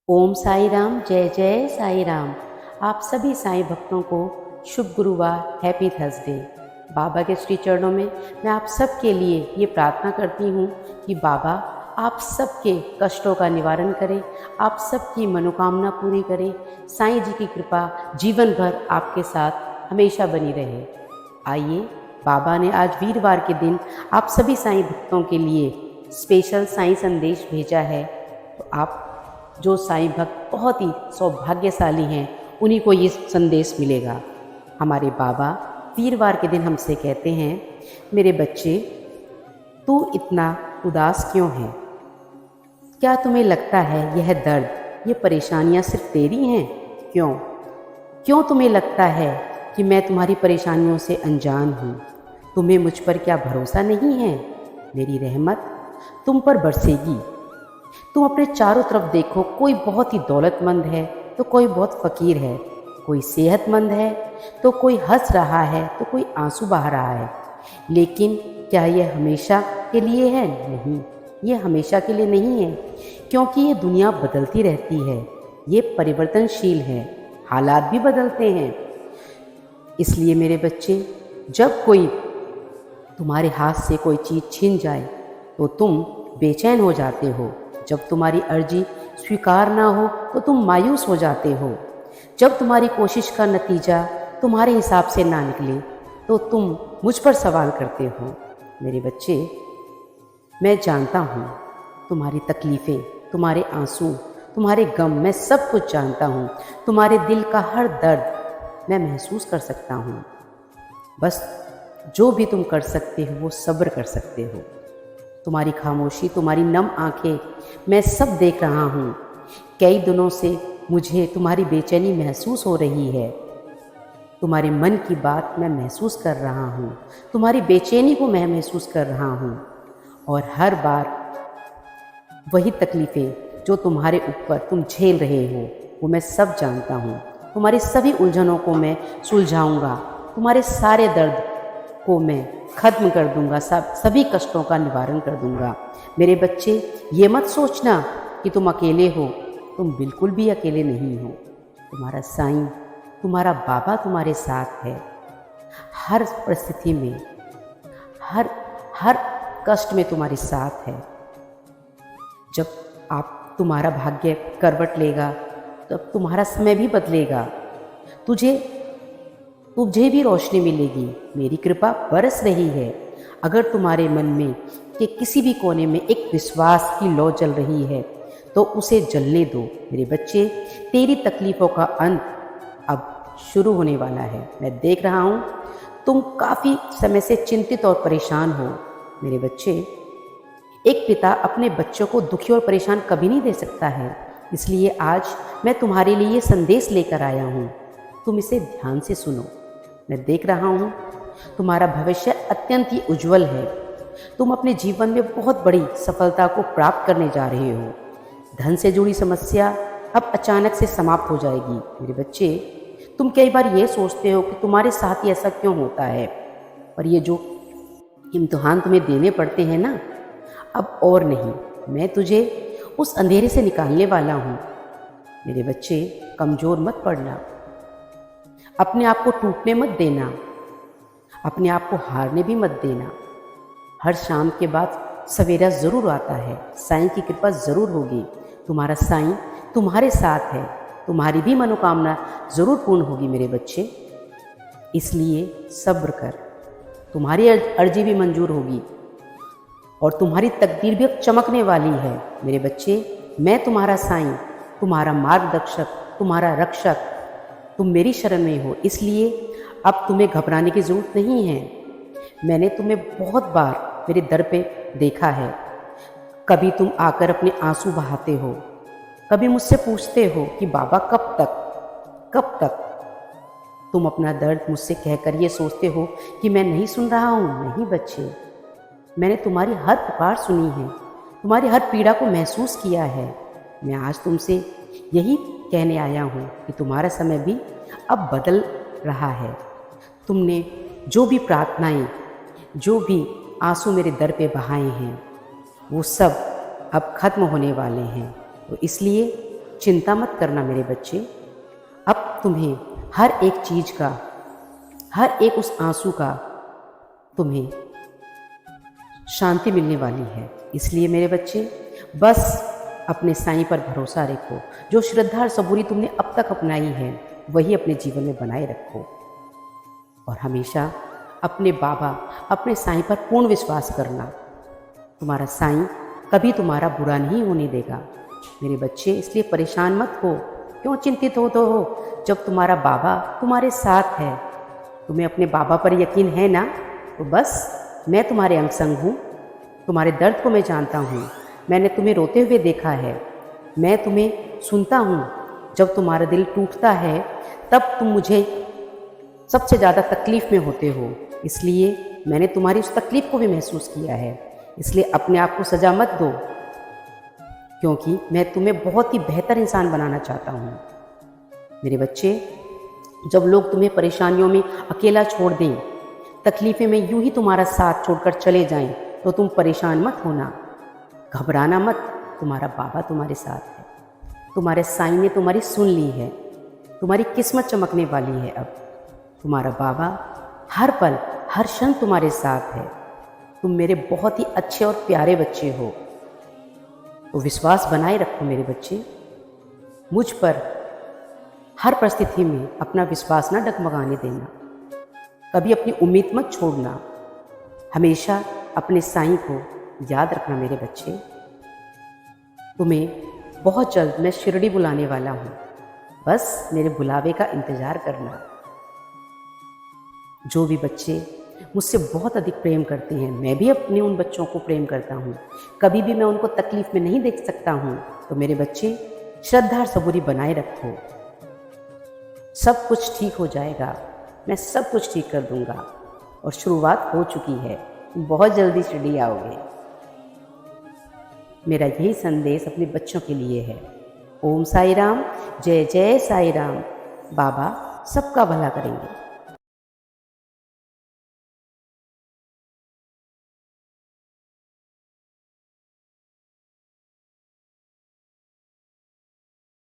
ओम साई राम, जय जय साई राम। आप सभी साईं भक्तों को शुभ गुरुवार, हैप्पी थर्सडे। बाबा के श्री चरणों में मैं आप सबके लिए ये प्रार्थना करती हूँ कि बाबा आप सबके कष्टों का निवारण करें, आप सबकी मनोकामना पूरी करें। साईं जी की कृपा जीवन भर आपके साथ हमेशा बनी रहे। आइए, बाबा ने आज वीरवार के दिन आप सभी साईं भक्तों के लिए स्पेशल साईं संदेश भेजा है। तो आप जो साईं भक्त बहुत ही सौभाग्यशाली हैं, उन्हीं को ये संदेश मिलेगा। हमारे बाबा वीरवार के दिन हमसे कहते हैं, मेरे बच्चे, तू इतना उदास क्यों है? क्या तुम्हें लगता है यह दर्द, ये परेशानियां सिर्फ तेरी हैं? क्यों क्यों तुम्हें लगता है कि मैं तुम्हारी परेशानियों से अनजान हूँ? तुम्हें मुझ पर क्या भरोसा नहीं है? मेरी रहमत तुम पर बरसेगी। तुम अपने चारों तरफ देखो, कोई बहुत ही दौलतमंद है तो कोई बहुत फ़कीर है, कोई सेहतमंद है तो कोई हंस रहा है तो कोई आंसू बहा रहा है। लेकिन क्या यह हमेशा के लिए है? नहीं, ये हमेशा के लिए नहीं है, क्योंकि ये दुनिया बदलती रहती है, ये परिवर्तनशील है, हालात भी बदलते हैं। इसलिए मेरे बच्चे, जब कोई तुम्हारे हाथ से कोई चीज़ छीन जाए तो तुम बेचैन हो जाते हो। जब तुम्हारी अर्जी स्वीकार ना हो तो तुम मायूस हो जाते हो। जब तुम्हारी कोशिश का नतीजा तुम्हारे हिसाब से ना निकले तो तुम मुझ पर सवाल करते हो। मेरे बच्चे, मैं जानता हूँ तुम्हारी तकलीफ़ें, तुम्हारे आंसू, तुम्हारे गम, मैं सब कुछ जानता हूँ। तुम्हारे दिल का हर दर्द मैं महसूस कर सकता हूँ। बस जो भी तुम कर सकते हो वो सब्र कर सकते हो। तुम्हारी खामोशी, तुम्हारी नम आंखें, मैं सब देख रहा हूँ। कई दिनों से मुझे तुम्हारी बेचैनी महसूस हो रही है। तुम्हारे मन की बात मैं महसूस कर रहा हूँ, तुम्हारी बेचैनी को मैं महसूस कर रहा हूँ। और हर बार वही तकलीफ़ें जो तुम्हारे ऊपर तुम झेल रहे हो वो मैं सब जानता हूँ। तुम्हारी सभी उलझनों को मैं सुलझाऊँगा, तुम्हारे सारे दर्द को मैं ख़त्म कर दूंगा, सभी कष्टों का निवारण कर दूंगा। मेरे बच्चे, ये मत सोचना कि तुम अकेले हो, तुम बिल्कुल भी अकेले नहीं हो। तुम्हारा साईं, तुम्हारा बाबा तुम्हारे साथ है। हर परिस्थिति में, हर हर कष्ट में तुम्हारे साथ है। जब तुम्हारा भाग्य करवट लेगा तब तुम्हारा समय भी बदलेगा। तुझे भी रोशनी मिलेगी। मेरी कृपा बरस रही है। अगर तुम्हारे मन में के किसी भी कोने में एक विश्वास की लौ जल रही है तो उसे जलने दो। मेरे बच्चे, तेरी तकलीफ़ों का अंत अब शुरू होने वाला है। मैं देख रहा हूँ तुम काफ़ी समय से चिंतित और परेशान हो। मेरे बच्चे, एक पिता अपने बच्चों को दुखी और परेशान कभी नहीं दे सकता है। इसलिए आज मैं तुम्हारे लिए ये संदेश लेकर आया हूँ। तुम इसे ध्यान से सुनो। मैं देख रहा हूँ तुम्हारा भविष्य अत्यंत ही उज्जवल है। तुम अपने जीवन में बहुत बड़ी सफलता को प्राप्त करने जा रहे हो। धन से जुड़ी समस्या अब अचानक से समाप्त हो जाएगी। मेरे बच्चे, तुम कई बार ये सोचते हो कि तुम्हारे साथ ही ऐसा क्यों होता है, पर ये जो इम्तिहान तुम्हें देने पड़ते हैं ना, अब और नहीं, मैं तुझे उस अंधेरे से निकालने वाला हूँ। मेरे बच्चे, कमज़ोर मत पड़ना, अपने आप को टूटने मत देना, अपने आप को हारने भी मत देना। हर शाम के बाद सवेरा ज़रूर आता है। साईं की कृपा ज़रूर होगी। तुम्हारा साईं तुम्हारे साथ है। तुम्हारी भी मनोकामना ज़रूर पूर्ण होगी मेरे बच्चे। इसलिए सब्र कर, तुम्हारी अर्जी भी मंजूर होगी और तुम्हारी तकदीर भी अब चमकने वाली है। मेरे बच्चे, मैं तुम्हारा साईं, तुम्हारा मार्गदर्शक, तुम्हारा रक्षक, तुम मेरी शरण में हो। इसलिए अब तुम्हें घबराने की ज़रूरत नहीं है। मैंने तुम्हें बहुत बार मेरे दर पे देखा है। कभी तुम आकर अपने आंसू बहाते हो, कभी मुझसे पूछते हो कि बाबा कब तक। तुम अपना दर्द मुझसे कहकर ये सोचते हो कि मैं नहीं सुन रहा हूँ। नहीं बच्चे, मैंने तुम्हारी हर पुकार सुनी है, तुम्हारी हर पीड़ा को महसूस किया है। मैं आज तुमसे यही कहने आया हूँ कि तुम्हारा समय भी अब बदल रहा है। तुमने जो भी प्रार्थनाएं, जो भी आंसू मेरे दर पे बहाए हैं, वो सब अब खत्म होने वाले हैं। तो इसलिए चिंता मत करना मेरे बच्चे। अब तुम्हें हर एक चीज़ का, हर एक उस आंसू का तुम्हें शांति मिलने वाली है। इसलिए मेरे बच्चे बस अपने साईं पर भरोसा रखो। जो श्रद्धा और सबूरी तुमने अब तक अपनाई है वही अपने जीवन में बनाए रखो, और हमेशा अपने बाबा, अपने साईं पर पूर्ण विश्वास करना। तुम्हारा साईं कभी तुम्हारा बुरा नहीं होने देगा मेरे बच्चे। इसलिए परेशान मत हो। क्यों चिंतित हो तो हो, जब तुम्हारा बाबा तुम्हारे साथ है। तुम्हें अपने बाबा पर यकीन है ना, तो बस मैं तुम्हारे अंग संग हूँ। तुम्हारे दर्द को मैं जानता हूँ। मैंने तुम्हें रोते हुए देखा है। मैं तुम्हें सुनता हूँ। जब तुम्हारा दिल टूटता है तब तुम मुझे सबसे ज़्यादा तकलीफ़ में होते हो। इसलिए मैंने तुम्हारी उस तकलीफ़ को भी महसूस किया है। इसलिए अपने आप को सज़ा मत दो, क्योंकि मैं तुम्हें बहुत ही बेहतर इंसान बनाना चाहता हूँ मेरे बच्चे। जब लोग तुम्हें परेशानियों में अकेला छोड़ दें, तकलीफ़ें में यूं ही तुम्हारा साथ छोड़कर चले जाएं, तो तुम परेशान मत होना, घबराना मत। तुम्हारा बाबा तुम्हारे साथ है। तुम्हारे साईं ने तुम्हारी सुन ली है। तुम्हारी किस्मत चमकने वाली है। अब तुम्हारा बाबा हर पल, हर क्षण तुम्हारे साथ है। तुम मेरे बहुत ही अच्छे और प्यारे बच्चे हो। तो विश्वास बनाए रखो मेरे बच्चे। मुझ पर हर परिस्थिति में अपना विश्वास ना डगमगाने देना। कभी अपनी उम्मीद मत छोड़ना। हमेशा अपने साईं को याद रखना मेरे बच्चे। तुम्हें बहुत जल्द मैं शिरडी बुलाने वाला हूँ। बस मेरे बुलावे का इंतज़ार करना। जो भी बच्चे मुझसे बहुत अधिक प्रेम करते हैं, मैं भी अपने उन बच्चों को प्रेम करता हूँ। कभी भी मैं उनको तकलीफ़ में नहीं देख सकता हूँ। तो मेरे बच्चे श्रद्धा और सबूरी बनाए रखो। सब कुछ ठीक हो जाएगा। मैं सब कुछ ठीक कर दूँगा, और शुरुआत हो चुकी है। बहुत जल्दी शिरडी आओगे। मेरा यही संदेश अपने बच्चों के लिए है। ओम साई राम। जय जय साई राम। बाबा सबका भला करेंगे।